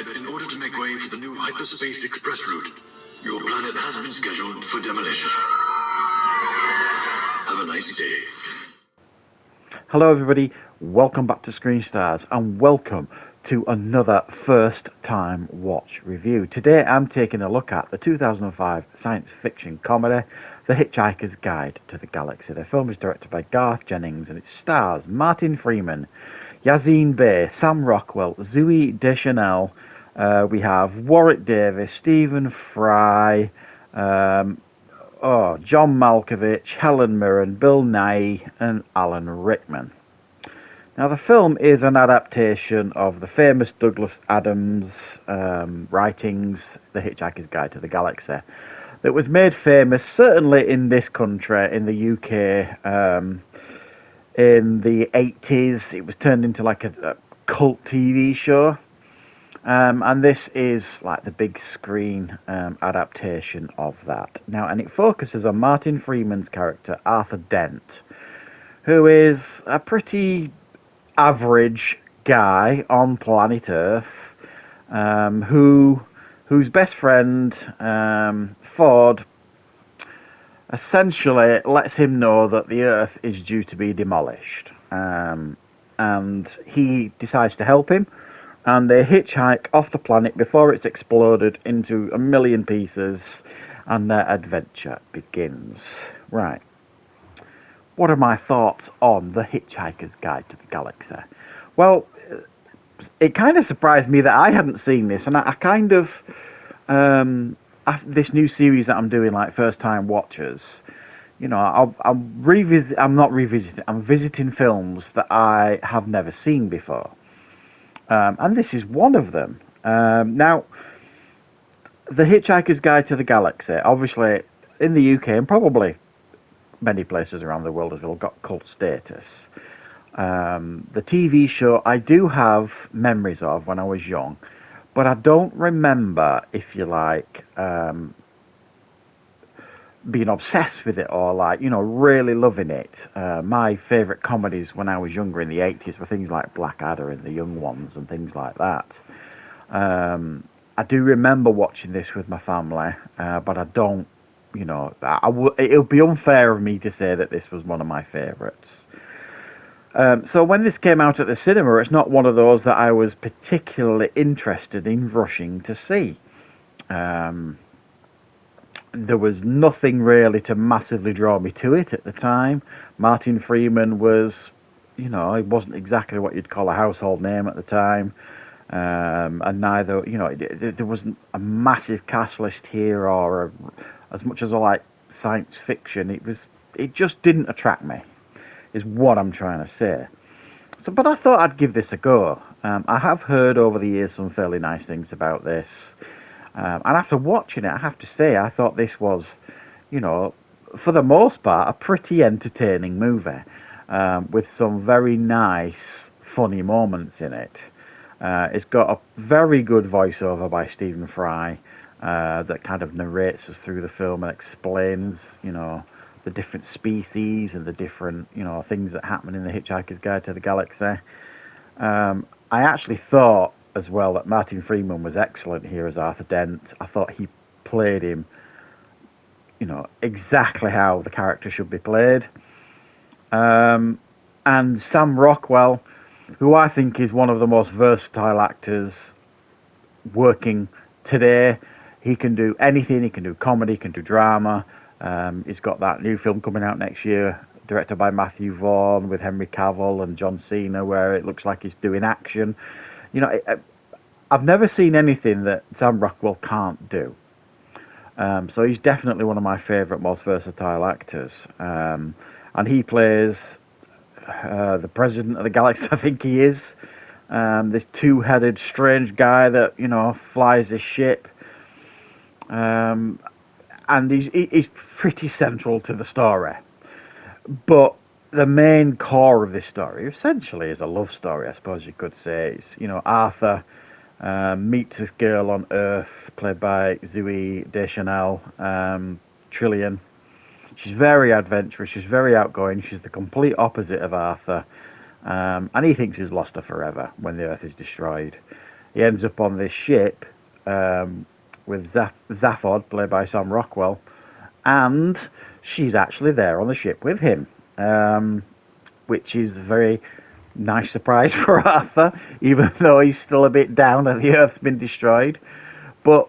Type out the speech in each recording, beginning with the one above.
pivot in order to make way for the new hyperspace express route. Your planet has been scheduled for demolition. Have a nice day. Hello everybody, welcome back to Screenstars and welcome to another first time watch review. Today I'm taking a look at the 2005 science fiction comedy The Hitchhiker's Guide to the Galaxy. The film is directed by Garth Jennings and it stars Martin Freeman, Yazine Bey, Sam Rockwell, Zooey Deschanel, we have Warwick Davis, Stephen Fry, John Malkovich, Helen Mirren, Bill Nighy and Alan Rickman. Now the film is an adaptation of the famous Douglas Adams writings, The Hitchhiker's Guide to the Galaxy, that was made famous certainly in this country, in the UK, in the 80s. It was turned into like a cult TV show. And this is like the big screen adaptation of that. Now, and it focuses on Martin Freeman's character, Arthur Dent, who is a pretty average guy on planet Earth, whose best friend, Ford, essentially lets him know that the Earth is due to be demolished. And he decides to help him. And they hitchhike off the planet before it's exploded into a million pieces, and their adventure begins. Right. What are my thoughts on The Hitchhiker's Guide to the Galaxy? Well, it kind of surprised me that I hadn't seen this, and I kind of, this new series that I'm doing, like first time watchers, you know, I'm visiting films that I have never seen before. And this is one of them. Now, The Hitchhiker's Guide to the Galaxy, obviously in the UK and probably many places around the world as well, got cult status. The TV show I do have memories of when I was young, but I don't remember, if you like, being obsessed with it or like, you know, really loving it. My favourite comedies when I was younger in the 80s were things like Blackadder and The Young Ones and things like that. I do remember watching this with my family, but I don't, you know, it would be unfair of me to say that this was one of my favourites. So when this came out at the cinema, it's not one of those that I was particularly interested in rushing to see. There was nothing really to massively draw me to it at the time. Martin Freeman was, you know, he wasn't exactly what you'd call a household name at the time. And neither, you know, there wasn't a massive cast list here or as much as I like science fiction. It just didn't attract me, is what I'm trying to say. So, but I thought I'd give this a go. I have heard over the years some fairly nice things about this. And after watching it, I have to say, I thought this was, you know, for the most part, a pretty entertaining movie, with some very nice, funny moments in it. It's got a very good voiceover by Stephen Fry that kind of narrates us through the film and explains, you know, the different species and the different, you know, things that happen in The Hitchhiker's Guide to the Galaxy. I actually thought as well that Martin Freeman was excellent here as Arthur Dent. I thought he played him, you know, exactly how the character should be played. And Sam Rockwell, who I think is one of the most versatile actors working today. He can do anything. He can do comedy, he can do drama. He's got that new film coming out next year, directed by Matthew Vaughn, with Henry Cavill and John Cena, where it looks like he's doing action. You know, I've never seen anything that Sam Rockwell can't do. So he's definitely one of my favourite, most versatile actors. And he plays the president of the galaxy, I think he is. This two-headed strange guy that, you know, flies his ship. And he's pretty central to the story. But the main core of this story essentially is a love story, I suppose you could say. It's, you know, Arthur meets this girl on Earth, played by Zooey Deschanel, Trillian. She's very adventurous, she's very outgoing, she's the complete opposite of Arthur. And he thinks he's lost her forever when the Earth is destroyed. he ends up on this ship with Zaphod, played by Sam Rockwell, and she's actually there on the ship with him, which is a very nice surprise for Arthur, even though he's still a bit down that the Earth's been destroyed. But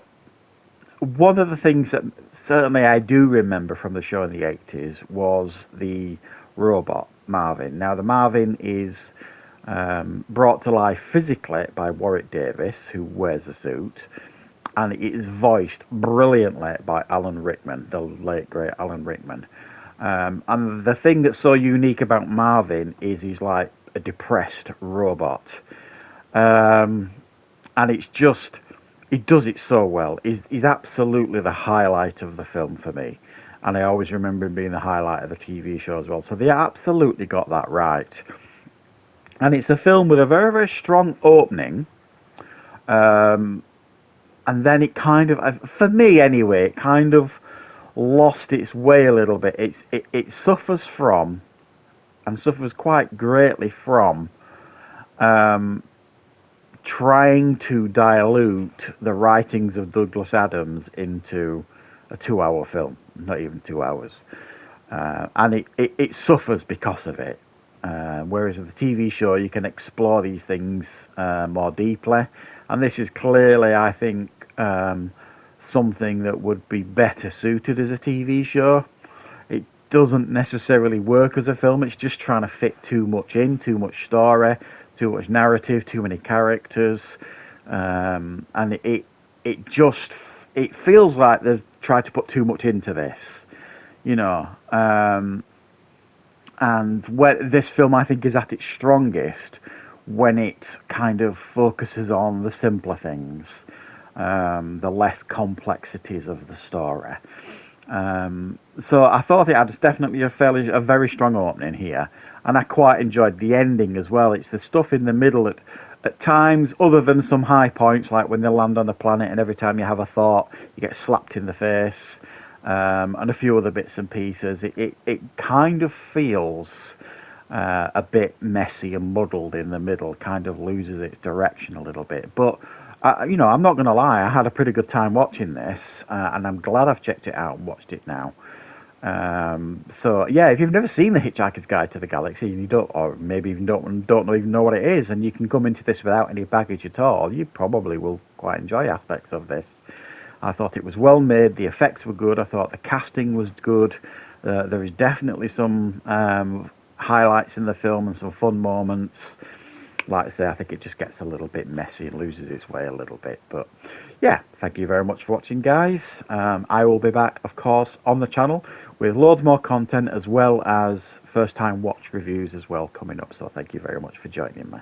one of the things that certainly I do remember from the show in the 80s was the robot Marvin. Now, the Marvin is brought to life physically by Warwick Davis, who wears the suit, and it is voiced brilliantly by Alan Rickman, the late great Alan Rickman. And the thing that's so unique about Marvin is he's like a depressed robot, and it's just, he does it so well. He's absolutely the highlight of the film for me, and I always remember him being the highlight of the TV show as well. So they absolutely got that right. And it's a film with a very, very strong opening, and then it kind of, for me anyway, it kind of lost its way a little bit. It suffers from, and suffers quite greatly from, trying to dilute the writings of Douglas Adams into a 2-hour film, not even 2 hours. And it suffers because of it. Whereas with the TV show, you can explore these things more deeply. And this is clearly, I think, something that would be better suited as a TV show. It doesn't necessarily work as a film. It's just trying to fit too much in, too much story, too much narrative, too many characters. And it just, it feels like they've tried to put too much into this, you know. And where this film, I think, is at its strongest when it kind of focuses on the simpler things, the less complexities of the story. So I thought it had definitely a very strong opening here, and I quite enjoyed the ending as well. It's the stuff in the middle at times, other than some high points, like when they land on the planet and every time you have a thought, you get slapped in the face. And a few other bits and pieces. It kind of feels a bit messy and muddled in the middle, kind of loses its direction a little bit. But, you know, I'm not going to lie, I had a pretty good time watching this, and I'm glad I've checked it out and watched it now. So, yeah, if you've never seen The Hitchhiker's Guide to the Galaxy, and you don't, or maybe even don't even know what it is, and you can come into this without any baggage at all, you probably will quite enjoy aspects of this. I thought it was well made, the effects were good, I thought the casting was good, there is definitely some highlights in the film and some fun moments. Like I say, I think it just gets a little bit messy and loses its way a little bit. But yeah, thank you very much for watching, guys. I will be back, of course, on the channel with loads more content as well as first time watch reviews as well coming up. So thank you very much for joining me.